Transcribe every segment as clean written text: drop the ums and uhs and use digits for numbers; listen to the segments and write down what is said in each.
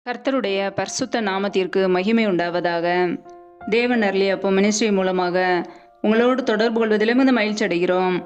கர்த்தருடைய பரிசுத்த நாமத்திற்கு மகிமை உண்டாவதாக. தேவன் அருளிய அப்போ மினிஸ்ட்ரி மூலமாக உங்களோடு தொடர்பு கொள்வதிலும் இந்த மகிழ்ச்சி அடைகிறோம்.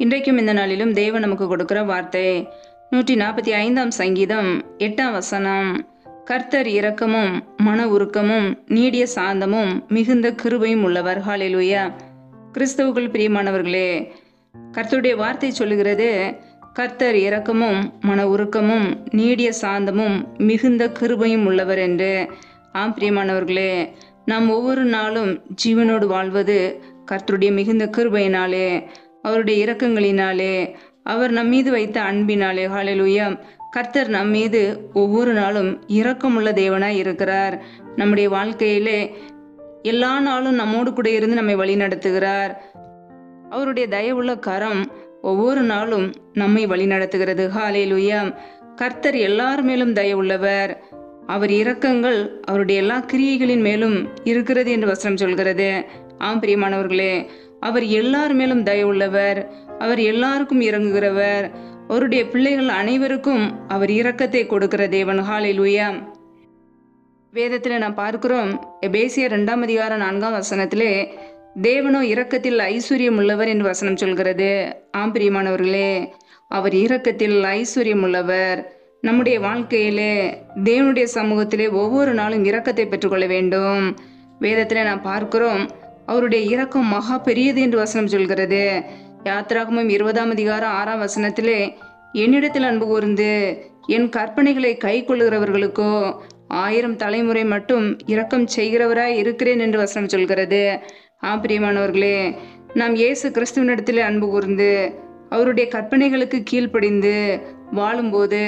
இன்றைக்கும் இந்த நாளிலும் தேவன் நமக்கு கொடுக்கிற வார்த்தை 145 சங்கீதம் 8 வசனம். கர்த்தர் இரக்கமும் மன உருக்கமும் நீடிய சாந்தமும் மிகுந்த கிருபையும் உள்ளவர். ஹல்லேலூயா. கிறிஸ்தவுக்குள் பிரியமானவர்களே, கர்த்தருடைய வார்த்தை சொல்லுகிறது, கர்த்தர் இரக்கமும் மன உருக்கமும் நீடிய சாந்தமும் மிகுந்த கிருபையும் உள்ளவர் என்று. ஆம் பிரியமானவர்களே, நாம் ஒவ்வொரு நாளும் ஜீவனோடு வாழ்வது கர்த்தருடைய மிகுந்த கிருபையினாலே, அவருடைய இரக்கங்களினாலே, அவர் நம் மீது வைத்த அன்பினாலே. ஹல்லேலூயா. கர்த்தர் நம் மீது ஒவ்வொரு நாளும் இரக்கமுள்ள தேவனாய் இருக்கிறார். நம்முடைய வாழ்க்கையிலே எல்லா நாளும் நம்மோடு கூட இருந்து நம்மை வழி நடத்துகிறார். அவருடைய தயவுள்ள கரம் ஒவ்வொரு நாளும் நம்மை வழி நடத்துகிறது. ஹல்லேலூயா. கர்த்தர் எல்லார் மேலும் தயவுள்ளவர். அவர் இரக்கங்கள் அவருடைய எல்லா கிரியைகளின் மேலும் இருக்கிறது என்று வசனம் சொல்கிறது. ஆம் பிரியமானவர்களே, அவர் எல்லார் மேலும் தயவுள்ளவர். அவர் எல்லாருக்கும் இறங்குகிறவர். அவருடைய பிள்ளைகள் அனைவருக்கும் அவர் இரக்கத்தை கொடுக்கிற தேவன். ஹல்லேலூயா. வேதத்தில் நாம் பார்க்கிறோம், எபேசியர் 2 அதிகாரம் 4 வசனத்திலே, தேவனோ இரக்கத்தில் ஐஸ்வர்யம் உள்ளவர் என்று வசனம் சொல்கிறது. ஆம் பிரியமானவர்களே, அவர் இரக்கத்தில் ஐஸ்வர்யம் உள்ளவர். நம்முடைய வாழ்க்கையிலே தேவனுடைய சமூகத்திலே ஒவ்வொரு நாளும் இரக்கத்தை பெற்றுக்கொள்ள வேண்டும். வேதத்திலே நாம் பார்க்கிறோம், அவருடைய இரக்கம் மகா பெரியது என்று வசனம் சொல்கிறது. யாத்திராகமம் 20 அதிகாரம் 6 வசனத்திலே, என்னிடத்தில் அன்பு கூர்ந்து என் கற்பனைகளை கை கொள்ளுகிறவர்களுக்கோ 1000 தலைமுறை மட்டும் இரக்கம் செய்கிறவராய் இருக்கிறேன் என்று வசனம் சொல்கிறது. பிரியமானவர்களே, நாம் இயேசு கிறிஸ்துவனிடத்தில் அன்பு கூர்ந்து அவருடைய கற்பனைகளுக்கு கீழ்ப்படிந்து வாழும்போது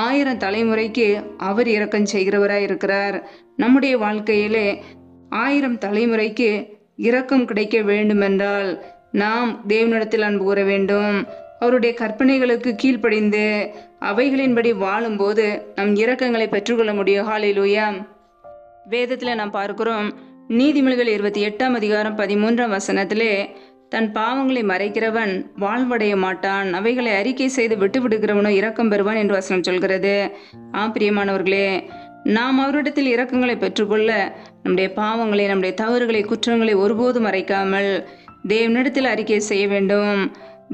1000 தலைமுறைக்கு அவர் இரக்கம் செய்கிறவராய் இருக்கிறார். நம்முடைய வாழ்க்கையிலே 1000 தலைமுறைக்கு இரக்கம் கிடைக்க வேண்டுமென்றால் நாம் தேவனிடத்தில் அன்பு கூற வேண்டும். அவருடைய கற்பனைகளுக்கு கீழ்ப்படிந்து அவைகளின்படி வாழும்போது நம் இரக்கங்களை பெற்றுக்கொள்ள முடியும். ஹல்லேலூயா. வேதத்தில் நாம் பார்க்கிறோம், நீதிமொழிகள் 28 அதிகாரம் 13 வசனத்திலே, தன் பாவங்களை மறைக்கிறவன் வாழ்வடைய மாட்டான், அவைகளை அறிக்கை செய்து விட்டுவிடுகிறவனோ இரக்கம் பெறுவான் என்று வசனம் சொல்கிறது. பிரியமானவர்களே, நாம் அவரிடத்தில் இரக்கங்களை பெற்றுக்கொள்ள நம்முடைய பாவங்களை, நம்முடைய தவறுகளை, குற்றங்களை ஒருபோதும் மறைக்காமல் தேவனிடத்தில் அறிக்கை செய்ய வேண்டும்.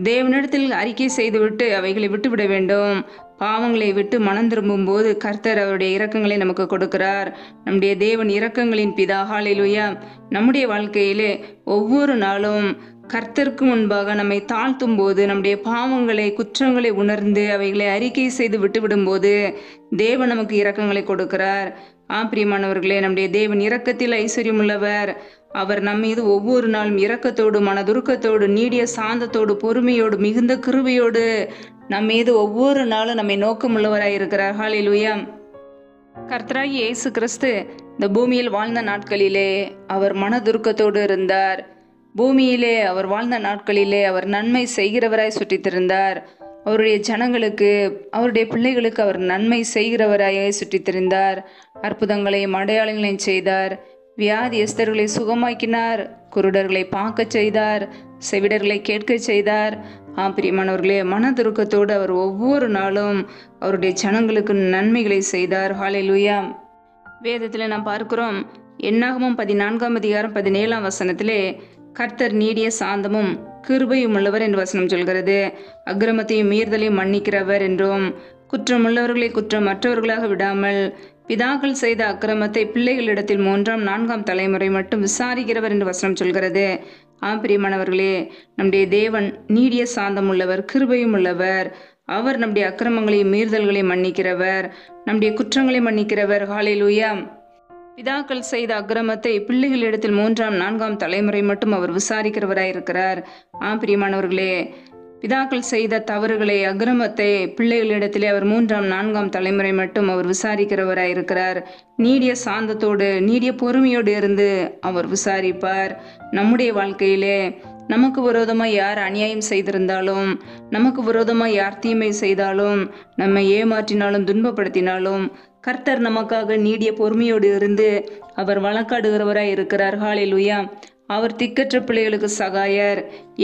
தேவனிடத்தில் அறிக்கை செய்துவிட்டு அவைகளை விட்டுவிட வேண்டும். பாவங்களை விட்டு மனம் திரும்பும் போது கர்த்தர் அவருடைய இரக்கங்களை நமக்கு கொடுக்கிறார். நம்முடைய தேவன் இரக்கங்களின் பிதா. ஹல்லேலூயா. நம்முடைய வாழ்க்கையிலே ஒவ்வொரு நாளும் கர்த்தருக்கு முன்பாக நம்மை தாழ்த்தும் போது, நம்முடைய பாவங்களை, குற்றங்களை உணர்ந்து அவைகளை அறிக்கை செய்து விட்டுவிடும் போது தேவன் நமக்கு இரக்கங்களை கொடுக்கிறார். பிரியமானவர்களே, நம்முடைய தேவன் இரக்கத்தில் ஐஸ்வர்யம் உள்ளவர். அவர் நம் மீது ஒவ்வொரு நாளும் இரக்கத்தோடு, மனதுருக்கத்தோடு, நீடிய சாந்தத்தோடு, பொறுமையோடு, மிகுந்த கிருபையோடு நம் மீது ஒவ்வொரு நாளும் நம்மை நோக்கமுள்ளவராய் இருக்கிறார். ஹல்லேலூயா. கர்த்தராகிய இயேசு கிறிஸ்து இந்த பூமியில் வாழ்ந்த நாட்களிலே அவர் மனதுருக்கத்தோடு இருந்தார். பூமியிலே அவர் வாழ்ந்த நாட்களிலே அவர் நன்மை செய்கிறவராய் சுற்றித்திருந்தார். அவருடைய ஜனங்களுக்கு, அவருடைய பிள்ளைகளுக்கு அவர் நன்மை செய்கிறவராய் சுற்றித்திருந்தார். அற்புதங்களையும் அடையாளங்களையும் செய்தார். வியாதியஸ்தர்களை சுகமாக்கினார். குருடர்களை பார்க்க செய்தார். செவிடர்களை கேட்க செய்தார். பிரியமானவர்களே, மனதுருக்கத்தோடு அவர் ஒவ்வொரு நாளும் அவருடைய ஜனங்களுக்கு நன்மைகளை செய்தார். ஹல்லேலூயா. வேதத்தில் நாம் பார்க்கிறோம், என்னாகமம் 14 அதிகாரம் 17 வசனத்திலே, கர்த்தர் நீடிய சாந்தமும் கிருபையும் உள்ளவர் என்று வசனம் சொல்கிறது. அக்கிரமத்தையும் மீறுதலையும் மன்னிக்கிறவர் என்றும், குற்றமுள்ளவர்களை குற்றமற்றவர்களாக விடாமல் பிதாக்கள் செய்த அக்கிரமத்தை பிள்ளைகளிடத்தில் 3ஆம் 4ஆம் தலைமுறை மட்டும் விசாரிக்கிறவர் என்று வசனம் சொல்கிறது. பிரியமானவர்களே, நம்முடைய தேவன் நீடிய சாந்தம் உள்ளவர், கிருபையும் உள்ளவர். அவர் நம்முடைய அக்கிரமங்களையும் மீறுதல்களையும் மன்னிக்கிறவர், நம்முடைய குற்றங்களை மன்னிக்கிறவர். ஹல்லேலூயா. பிதாக்கள் செய்த அக்கிரமத்தை பிள்ளைகளிடத்தில் 3ஆம் 4ஆம் தலைமுறை மட்டும் அவர் விசாரிக்கிறவராயிருக்கிறார். பிரியமானவர்களே, பிதாக்கள் செய்த தவறுகளை, அக்கிரமத்தை பிள்ளைகளிடத்திலே அவர் 3ஆம் 4ஆம் தலைமுறை மட்டும் அவர் விசாரிக்கிறவராயிருக்கிறார். நீடிய சாந்தத்தோடு, நீடிய பொறுமையோடு இருந்து அவர் விசாரிப்பார். நம்முடைய வாழ்க்கையிலே நமக்கு விரோதமாக யார் அநியாயம் செய்திருந்தாலும், நமக்கு விரோதமாக யார் தீமை செய்தாலும், நம்மை ஏமாற்றினாலும், துன்பப்படுத்தினாலும் கர்த்தர் நமக்காக நீடிய பொறுமையோடு இருந்து அவர் வழக்காடுகிறவராய் இருக்கிறார். ஹல்லேலூயா. அவர் திக்கற்ற பிள்ளைகளுக்கு சகாயர்,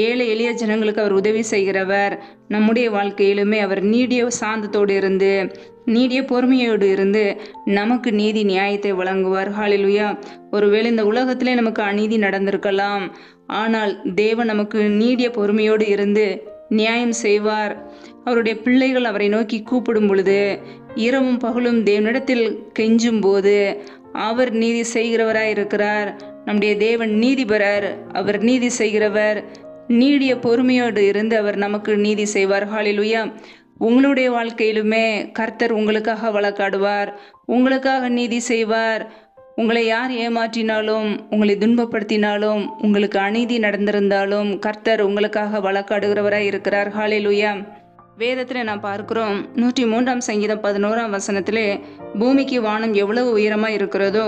ஏழை எளிய ஜனங்களுக்கு அவர் உதவி செய்கிறவர். நம்முடைய வாழ்க்கையிலுமே அவர் நீடிய சாந்தத்தோடு இருந்து, நீடிய பொறுமையோடு இருந்து நமக்கு நீதி நியாயத்தை வழங்குவார். ஹல்லேலூயா. ஒருவேளை இந்த உலகத்திலே நமக்கு அநீதி நடந்திருக்கலாம், ஆனால் தேவன் நமக்கு நீடிய பொறுமையோடு இருந்து நியாயம் செய்வார். அவருடைய பிள்ளைகள் அவரை நோக்கி கூப்பிடும் பொழுது, இரவும் பகலும் தேவனிடத்தில் கெஞ்சும் போது அவர் நீதி செய்கிறவராய் இருக்கிறார். நம்முடைய தேவன் நீதிபரர், அவர் நீதி செய்கிறவர். நீடிய பொறுமையோடு இருந்து அவர் நமக்கு நீதி செய்வார். ஹல்லேலூயா. உங்களுடைய வாழ்க்கையிலுமே கர்த்தர் உங்களுக்காக வழக்காடுவார், உங்களுக்காக நீதி செய்வார். உங்களை யார் ஏமாற்றினாலும், உங்களை துன்பப்படுத்தினாலும், உங்களுக்கு அநீதி நடந்திருந்தாலும் கர்த்தர் உங்களுக்காக வழக்காடுகிறவராய் இருக்கிறார். ஹல்லேலூயா. வேதத்தில் நான் பார்க்கிறோம், 103ஆம் சங்கீதம் 11ஆம் வசனத்திலே, பூமிக்கு வானம் எவ்வளவு உயரமாக இருக்கிறதோ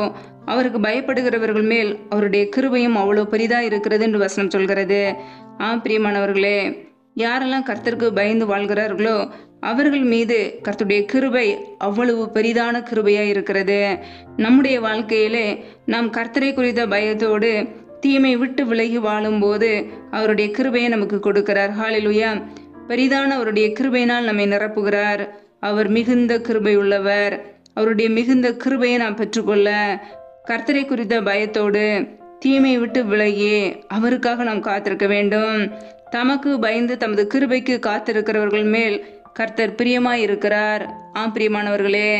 அவருக்கு பயப்படுகிறவர்கள் மேல் அவருடைய கிருபையும் அவ்வளோ பெரிதாக இருக்கிறது என்று வசனம் சொல்கிறது. பிரியமானவர்களே, யாரெல்லாம் கர்த்தருக்கு பயந்து வாழ்கிறார்களோ அவர்கள் மீது கர்த்தருடைய கிருபை அவ்வளவு பெரிதான கிருபையாக இருக்கிறது. நம்முடைய வாழ்க்கையிலே நாம் கர்த்தரை குறித்த பயத்தோடு தீமை விட்டு விலகி வாழும்போது அவருடைய கிருபையை நமக்கு கொடுக்கிறார். ஹல்லேலூயா. பெரிதான அவருடைய கிருபையினால் நம்மை நிரப்புகிறார். அவர் மிகுந்த கிருபை உள்ளவர். அவருடைய மிகுந்த கிருபையை நாம் பெற்றுக்கொள்ள கர்த்தரை குறித்த பயத்தோடு தீமையை விட்டு விலகி அவருக்காக நாம் காத்திருக்க வேண்டும். தமக்கு பயந்து தமது கிருபைக்கு காத்திருக்கிறவர்கள் மேல் கர்த்தர் பிரியமாய் இருக்கிறார். பிரியமானவர்களே,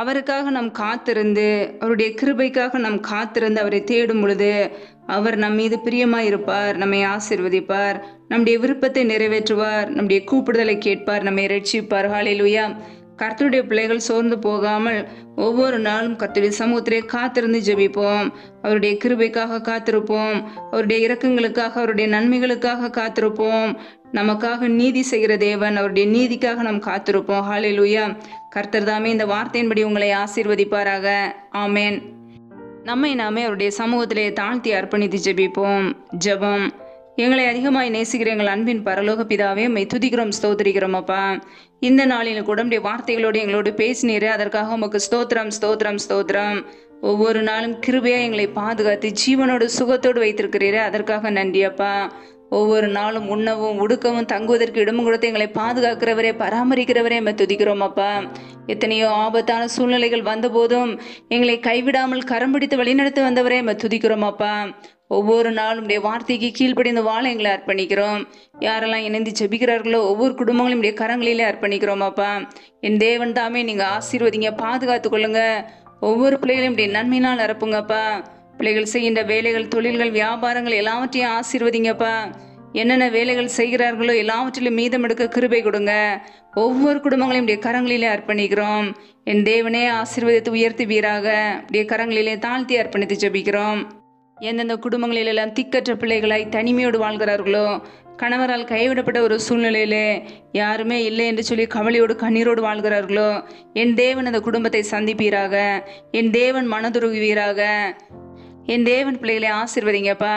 அவருக்காக நாம் காத்திருந்து, அவருடைய கிருபைக்காக நாம் காத்திருந்து அவரை தேடும் பொழுது அவர் நம் மீது பிரியமாய் இருப்பார், நம்மை ஆசீர்வதிப்பார், நம்முடைய விருப்பத்தை நிறைவேற்றுவார், நம்முடைய கூப்பிடுதலை கேட்பார், நம்மை ரட்சிப்பார். ஹல்லேலூயா. கர்த்தருடைய பிள்ளைகள் சோர்ந்து போகாமல் ஒவ்வொரு நாளும் கர்த்தருடைய சமூகத்திலே காத்திருந்து ஜெபிப்போம். அவருடைய கிருபைக்காக காத்திருப்போம், அவருடைய இரக்கங்களுக்காக, அவருடைய நன்மைகளுக்காக காத்திருப்போம். நமக்காக நீதி செய்கிற தேவன், அவருடைய நீதிக்காக நாம் காத்திருப்போம். ஹல்லேலூயா. கர்த்தர் தாமே இந்த வார்த்தையின்படி உங்களை ஆசீர்வதிப்பாராக. ஆமேன். நம்மை நாமே அவருடைய சமூகத்திலே தாழ்த்தி அர்ப்பணித்து ஜெபிப்போம். ஜெபம். எங்களை அதிகமாய் நேசிக்கிற எங்கள் அன்பின் பரலோக பிதாவே, உம்மை துதிக்கிறோம், ஸ்தோத்திரிக்கிறோம் அப்பா. இந்த நாளில் கூட உம்முடைய வார்த்தைகளோடு எங்களோடு பேசினீரே, அதற்காக உமக்கு ஸ்தோத்திரம், ஸ்தோத்திரம், ஸ்தோத்திரம். ஒவ்வொரு நாளும் கிருபையா எங்களை பாதுகாத்து ஜீவனோடு சுகத்தோடு வைத்திருக்கிறீரே, அதற்காக நன்றி அப்பா. ஒவ்வொரு நாளும் உண்ணவும் உடுக்கவும் தங்குவதற்கு இடமும் கொடுத்து எங்களை பாதுகாக்கிறவரே, பராமரிக்கிறவரே, உம்மை துதிக்கிறோம் அப்பா. எத்தனையோ ஆபத்தான சூழ்நிலைகள் வந்த போதும் எங்களை கைவிடாமல் கரம் பிடித்து வழிநடத்தி வந்தவரே, உம்மை துதிக்கிறோம் அப்பா. ஒவ்வொரு நாளும் உடைய வார்த்தைக்கு கீழ்ப்படிந்து வாழ எங்களை அர்ப்பணிக்கிறோம். யாரெல்லாம் இணைந்து ஜெபிக்கிறார்களோ ஒவ்வொரு குடும்பங்களும் உடைய கரங்களிலே அர்ப்பணிக்கிறோம் அப்பா. என் தேவன் தாமே நீங்க ஆசீர்வதிங்க, பாதுகாத்து கொள்ளுங்க. ஒவ்வொரு பிள்ளைகளையும் உடைய நன்மையினால் நிரப்புங்கப்பா. பிள்ளைகள் செய்கின்ற வேலைகள், தொழில்கள், வியாபாரங்கள் எல்லாவற்றையும் ஆசீர்வதிங்கப்பா. என்னென்ன வேலைகள் செய்கிறார்களோ எல்லாவற்றிலும் மீதம் எடுக்க கிருபை கொடுங்க. ஒவ்வொரு குடும்பங்களையும் உடைய கரங்களிலே அர்ப்பணிக்கிறோம். என் தேவனே ஆசீர்வதித்து உயர்த்துவீராக. உடைய கரங்களிலே தாழ்த்தி அர்ப்பணித்து ஜெபிக்கிறோம். எந்தெந்த குடும்பங்களிலெல்லாம் திக்கற்ற பிள்ளைகளாய் தனிமையோடு வாழ்கிறார்களோ, கணவரால் கைவிடப்பட்ட ஒரு சூழ்நிலையிலே யாருமே இல்லை என்று சொல்லி கவலையோடு கண்ணீரோடு வாழ்கிறார்களோ, என் தேவன் அந்த குடும்பத்தை சந்திப்பீராக. என் தேவன் மனதுருகுவீராக. என் தேவன் பிள்ளைகளை ஆசீர்வதிங்கப்பா.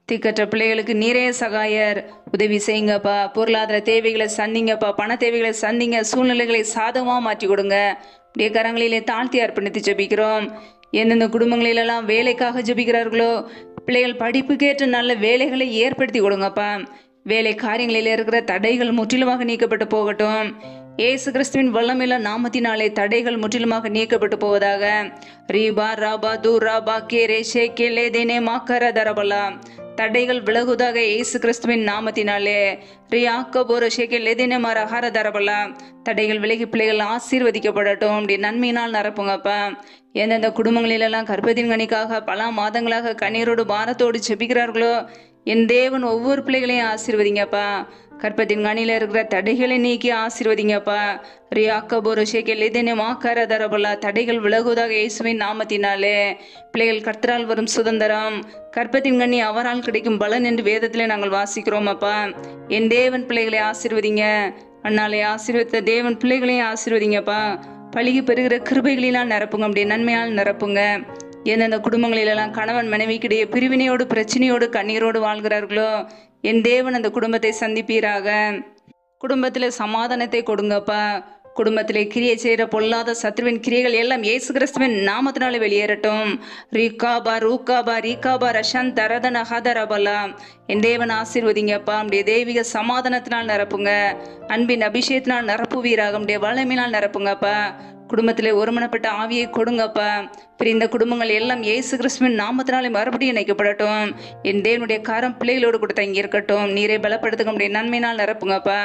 திக்கற்ற பிள்ளைகளுக்கு நீரே சகாயர், உதவி செய்யுங்கப்பா. பொருளாதார தேவைகளை சந்திங்கப்பா, பண தேவைகளை சந்திங்க, சூழ்நிலைகளை சாதகமாக மாற்றி கொடுங்க. அப்படியே கரங்களிலே தாழ்த்தி அர்ப்பணித்து ஜெபிக்கிறோம். எந்தெந்த குடும்பங்களிலெல்லாம் வேலைக்காக ஜெபிக்கிறார்களோ, பிள்ளைகள் படிப்புக்கேற்ற நல்ல வேலைகளை ஏற்படுத்தி கொடுங்கப்பா. வேலை காரியங்களில் இருக்கிற தடைகள் முற்றிலுமாக நீக்கப்பட்டு போகட்டும். இயேசு கிறிஸ்துவின் வல்லமையுள்ள நாமத்தினாலே தடைகள் முற்றிலுமாக நீக்கப்பட்டு போவதாக. ரீபா ராபா தூராபா கேரே ஷேகேலே தேனே மாக்கர தரபலா. தடைகள் விலகுதாக இயேசு கிறிஸ்துவின் நாமத்தினாலே. ரியாக்கபோர ஷேகேலே தேனே மரஹர தரபலா. தடைகள் விலகி பிள்ளைகள் ஆசீர்வதிக்கப்படட்டும். அப்படி நன்மையினால் நிரப்புங்கப்பா. எந்தெந்த குடும்பங்களிலெல்லாம் கர்ப்பத்தின் கனிக்காக பல மாதங்களாக கண்ணீரோடு பாரத்தோடு ஜெபிக்கிறார்களோ, என் தேவன் ஒவ்வொரு பிள்ளைகளையும் ஆசீர்வதிங்கப்பா. கர்ப்பத்தின் கனியில இருக்கிற தடைகளை நீக்கி ஆசீர்வதிங்கப்பா. ரியாக்கபோர ஷேகேலே தேனே மாக்கர தரபலா. தடைகள் விலகுவதாக இயேசுவின் நாமத்தினாலே. பிள்ளைகள் கர்த்தரால் வரும் சுதந்திரம், கர்ப்பத்தின் கனி அவரால் கிடைக்கும் பலன் என்று வேதத்திலே நாங்கள் வாசிக்கிறோம் அப்பா. என் தேவன் பிள்ளைகளை ஆசீர்வதிங்க. அண்ணாலே ஆசீர்வதித்த தேவன் பிள்ளைகளையும் ஆசீர்வதிங்கப்பா. பழுகி பெறுகிற கிருபைகளினால் நிரப்புங்க. அப்படியே நன்மையால் நிரப்புங்க. எந்தெந்த குடும்பங்களிலெல்லாம் கணவன் மனைவிக்கிடையே பிரிவினையோடு பிரச்சனையோடு கண்ணீரோடு வாழ்கிறார்களோ, என் தேவன் அந்த குடும்பத்தை சந்திப்பீராக. குடும்பத்தில் சமாதானத்தை கொடுங்கப்பா. குடும்பத்திலே கிரியை செய்கிற பொல்லாத சத்ருவின் கிரியைகள் எல்லாம் இயேசு கிறிஸ்துவின் நாமத்தினாலே வெளியேறட்டும். ரீகாபா ரூகாபா ரீகாபா ரஷன் தரதன ஹதரபலா. என் தேவன் ஆசீர்வதிங்கப்பா. நம்முடைய தெய்வீக சமாதானத்தினால் நிரப்புங்க. அன்பின் அபிஷேகத்தினால் நிரப்புவீராக. நம்முடைய வல்லமையினால் நிரப்புங்கப்பா. குடும்பத்திலே ஒருமனப்பட்ட ஆவியை கொடுங்கப்பா. பிரிந்த குடும்பங்கள் எல்லாம் இயேசு கிறிஸ்துவின் நாமத்தினாலே மறுபடியும் இணைக்கப்படட்டும். என் தேவனுடைய கரம் பிள்ளைகளோடு கூட தங்கி இருக்கட்டும். நீரை பலப்படுத்துங்க. நம்முடைய நன்மையினால் நிரப்புங்கப்பா.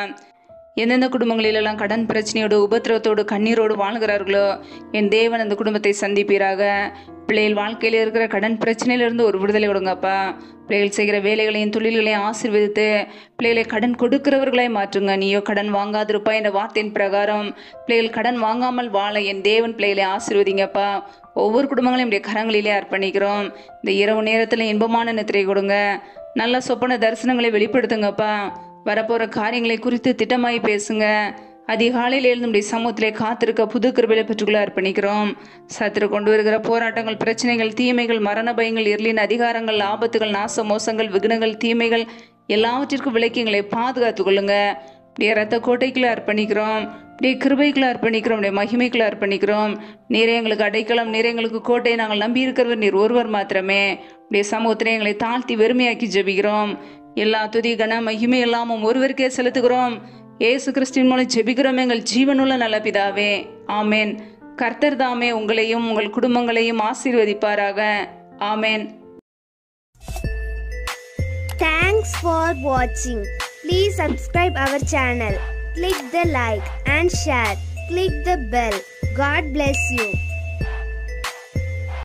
எந்தெந்த குடும்பங்களிலெல்லாம் கடன் பிரச்சனையோடு உபத்திரவத்தோடு கண்ணீரோடு வாழ்கிறார்களோ என் தேவன் அந்த குடும்பத்தை சந்திப்பீராக. பிள்ளைகள் வாழ்க்கையில் இருக்கிற கடன் பிரச்சனையிலிருந்து ஒரு விடுதலை கொடுங்கப்பா. பிள்ளைகள் செய்கிற வேலைகளையும் தொழில்களையும் ஆசீர்வதித்து பிள்ளைகளை கடன் கொடுக்கிறவர்களை மாற்றுங்க. நீயோ கடன் வாங்காதிருப்பா என்ற வார்த்தையின் பிரகாரம் பிள்ளைகள் கடன் வாங்காமல் வாழ என் தேவன் பிள்ளைகளை ஆசீர்வதிங்கப்பா. ஒவ்வொரு குடும்பங்களையும் நம்முடைய கரங்களிலே அர்ப்பணிக்கிறோம். இந்த இரவு நேரத்தில் இன்பமான நித்திரை கொடுங்க. நல்ல சொப்பன தரிசனங்களை வெளிப்படுத்துங்கப்பா. வரப்போகிற காரியங்களை குறித்து திட்டமாய் பேசுங்க. அதிகாலையில் எழுந்து நம்முடைய சமூகத்திலே காத்திருக்க புது கிருபையை பெற்றுக்கொள்ள அர்ப்பணிக்கிறோம். சத்துரு கொண்டு வருகிற போராட்டங்கள், பிரச்சனைகள், தீமைகள், மரண பயங்கள், இருளின் அதிகாரங்கள், ஆபத்துகள், நாச மோசங்கள், விக்னங்கள், தீமைகள் எல்லாவற்றிற்கும் விலக்கி எங்களை பாதுகாத்து கொள்ளுங்க. இப்படியே ரத்த கோட்டைக்குள்ள அர்ப்பணிக்கிறோம். இப்படியே கிருபைக்குள்ள அர்ப்பணிக்கிறோம். இப்படியே மகிமைக்குள்ள அர்ப்பணிக்கிறோம். நீரே எங்களுக்கு அடைக்கலம், நீரே எங்களுக்கு கோட்டை. நாங்கள் நம்பி இருக்கிறவர் நீர் ஒருவர் மாத்திரமே. இப்படியே சமூகத்திலே எங்களை தாழ்த்தி வெறுமையாக்கி ஜெபிக்கிறோம். எல்லா துதி கன மகிமை எல்லாமும் ஒருவருக்கே செலுத்துகிறோம். இயேசு கிறிஸ்துவின் மூலம் ஜெபிக்கிறோம் எங்கள் ஜீவனுள்ள நல்ல பிதாவே. ஆமேன். கர்த்தர் தாமே உங்களையும் உங்கள் குடும்பங்களையும் ஆசீர்வதிப்பாராக. ஆமேன். Thanks for watching. Please subscribe our channel. Click the like and share. Click the bell. God bless you.